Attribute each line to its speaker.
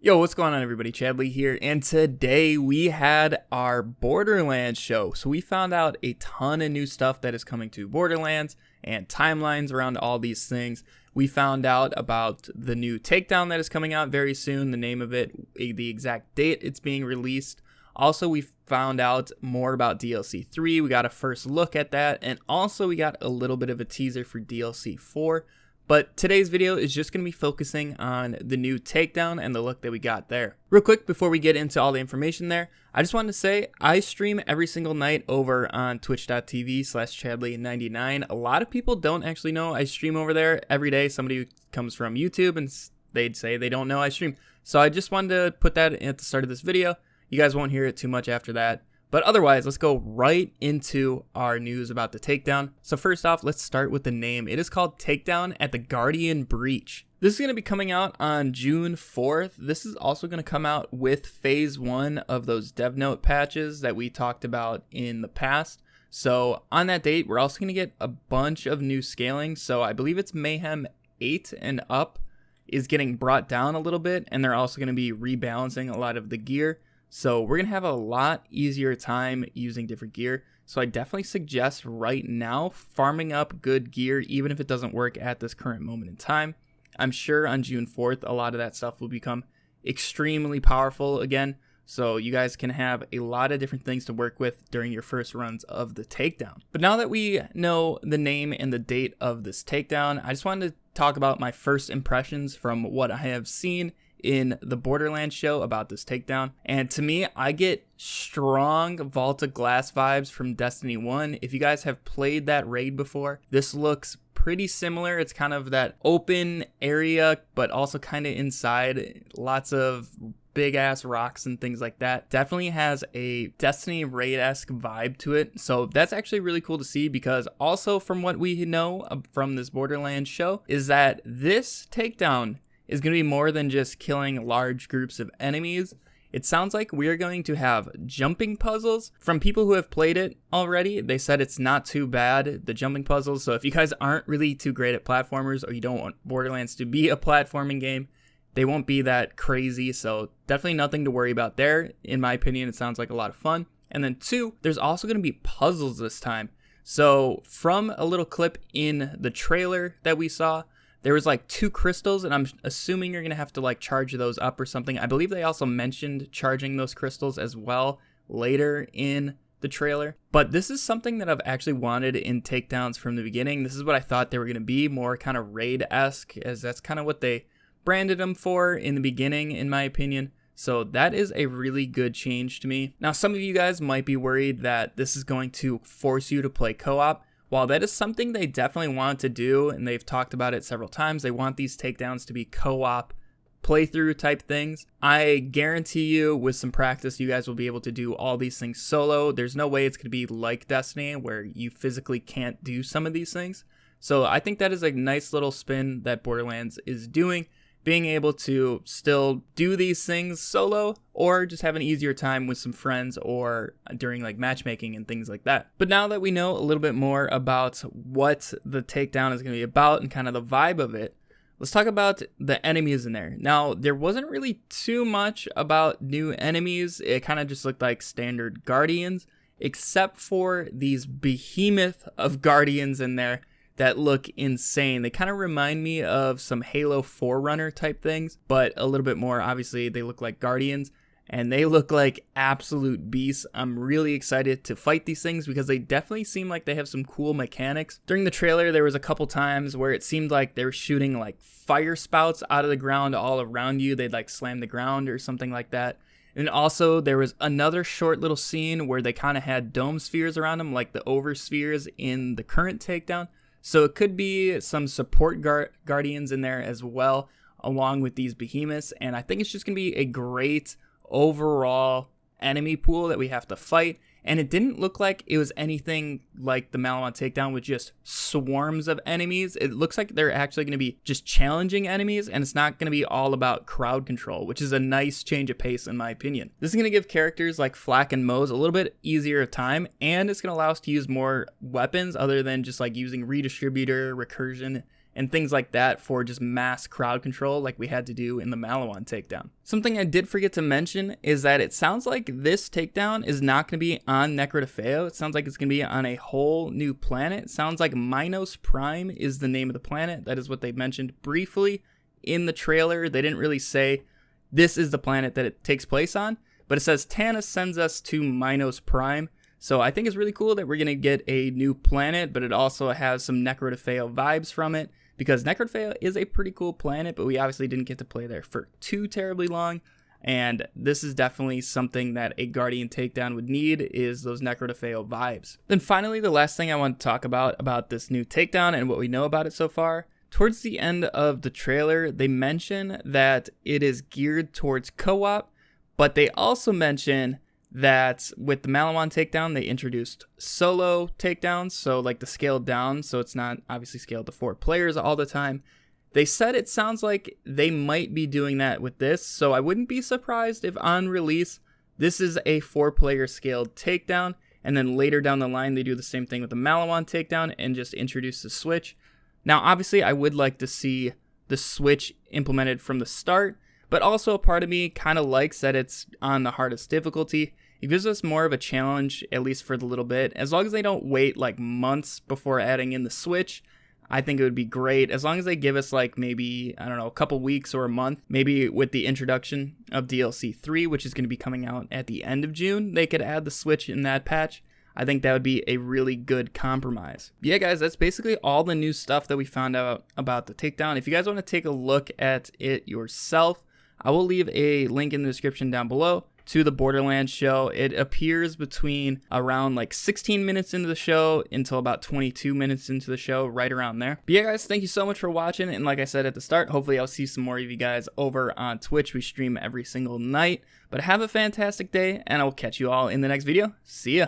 Speaker 1: Yo, what's going on everybody? Chadley here, and today we had our Borderlands show. So we found out a ton of new stuff that is coming to Borderlands and timelines around all these things. We found out about the new Takedown that is coming out very soon, the name of it, the exact date it's being released. Also, we found out more about DLC 3, we got a first look at that, and also we got a little bit of a teaser for DLC 4. But today's video is just going to be focusing on the new Takedown and the look that we got there. Real quick, before we get into all the information there, I just wanted to say I stream every single night over on twitch.tv/Chadley99. A lot of people don't actually know I stream over there every day. Somebody comes from YouTube and they'd say they don't know I stream. So I just wanted to put that at the start of this video. You guys won't hear it too much after that. But otherwise, let's go right into our news about the Takedown. So first off, let's start with the name. It is called Takedown at the Guardian Breach. This is going to be coming out on June 4th. This is also going to come out with Phase 1 of those Dev Note patches that we talked about in the past. So on that date, we're also going to get a bunch of new scaling. So I believe it's Mayhem 8 and up is getting brought down a little bit. And they're also going to be rebalancing a lot of the gear. So we're going to have a lot easier time using different gear. So I definitely suggest right now farming up good gear, even if it doesn't work at this current moment in time. I'm sure on June 4th, a lot of that stuff will become extremely powerful again. So you guys can have a lot of different things to work with during your first runs of the Takedown. But now that we know the name and the date of this Takedown, I just wanted to talk about my first impressions from what I have seen in the Borderlands show about this Takedown. And to me, I get strong Vault of Glass vibes from Destiny 1. If you guys have played that raid before, this looks pretty similar. It's kind of that open area, but also kind of inside. Lots of big ass rocks and things like that. Definitely has a Destiny raid-esque vibe to it. So that's actually really cool to see, because also from what we know from this Borderlands show is that this Takedown is going to be more than just killing large groups of enemies. It sounds like we're going to have jumping puzzles. From people who have played it already, they said it's not too bad, the jumping puzzles. So if you guys aren't really too great at platformers, or you don't want Borderlands to be a platforming game, they won't be that crazy. So definitely nothing to worry about there. In my opinion, it sounds like a lot of fun. And then 2, there's also going to be puzzles this time. So from a little clip in the trailer that we saw, there was like 2 crystals, and I'm assuming you're going to have to like charge those up or something. I believe they also mentioned charging those crystals as well later in the trailer. But this is something that I've actually wanted in Takedowns from the beginning. This is what I thought they were going to be, more kind of raid-esque, as that's kind of what they branded them for in the beginning, in my opinion. So that is a really good change to me. Now, some of you guys might be worried that this is going to force you to play co-op. While that is something they definitely want to do, and they've talked about it several times, they want these Takedowns to be co-op playthrough type things. I guarantee you with some practice, you guys will be able to do all these things solo. There's no way it's going to be like Destiny where you physically can't do some of these things. So I think that is a nice little spin that Borderlands is doing, being able to still do these things solo, or just have an easier time with some friends or during like matchmaking and things like that. But now that we know a little bit more about what the Takedown is going to be about and kind of the vibe of it, let's talk about the enemies in there. Now, there wasn't really too much about new enemies. It kind of just looked like standard Guardians, except for these behemoth of Guardians in there that look insane. They kind of remind me of some Halo Forerunner type things, but a little bit more. Obviously, they look like Guardians, and they look like absolute beasts. I'm really excited to fight these things because they definitely seem like they have some cool mechanics. During the trailer, there was a couple times where it seemed like they were shooting like fire spouts out of the ground all around you. They'd like slam the ground or something like that. And also, there was another short little scene where they kind of had dome spheres around them, like the overspheres in the current Takedown. So it could be some support Guardians in there as well, along with these behemoths. And I think it's just going to be a great overall enemy pool that we have to fight. And it didn't look like it was anything like the Malamon Takedown with just swarms of enemies. It looks like they're actually going to be just challenging enemies, and it's not going to be all about crowd control, which is a nice change of pace in my opinion. This is going to give characters like Flak and Mose a little bit easier time, and it's going to allow us to use more weapons other than just like using redistributor, recursion, and things like that for just mass crowd control like we had to do in the Malawan takedown. Something I did forget to mention is that it sounds like this takedown is not going to be on Necrotafeo. It sounds like it's going to be on a whole new planet. It sounds like Minos Prime is the name of the planet. That is what they mentioned briefly in the trailer. They didn't really say this is the planet that it takes place on, but it says Tana sends us to Minos Prime. So I think it's really cool that we're going to get a new planet, but it also has some Necrotafeo vibes from it, because Necrotafeo is a pretty cool planet, but we obviously didn't get to play there for too terribly long, and this is definitely something that a Guardian takedown would need, is those Necrotafeo vibes. Then finally, the last thing I want to talk about this new takedown and what we know about it so far. Towards the end of the trailer, they mention that it is geared towards co-op, but they also mention that with the Malawan takedown, they introduced solo takedowns, so like the scaled down, so it's not obviously scaled to 4 players all the time. They said it sounds like they might be doing that with this, so I wouldn't be surprised if on release, this is a 4-player scaled takedown, and then later down the line, they do the same thing with the Malawan takedown and just introduce the switch. Now, obviously, I would like to see the switch implemented from the start, but also a part of me kind of likes that it's on the hardest difficulty. It gives us more of a challenge, at least for the little bit. As long as they don't wait like months before adding in the switch, I think it would be great. As long as they give us like maybe, I don't know, a couple weeks or a month, maybe with the introduction of DLC 3, which is going to be coming out at the end of June, they could add the switch in that patch. I think that would be a really good compromise. Yeah, guys, that's basically all the new stuff that we found out about the takedown. If you guys want to take a look at it yourself, I will leave a link in the description down below to the Borderlands show. It appears between around like 16 minutes into the show until about 22 minutes into the show, right around there. But yeah, guys, thank you so much for watching. And like I said at the start, hopefully I'll see some more of you guys over on Twitch. We stream every single night. But have a fantastic day, and I will catch you all in the next video. See ya.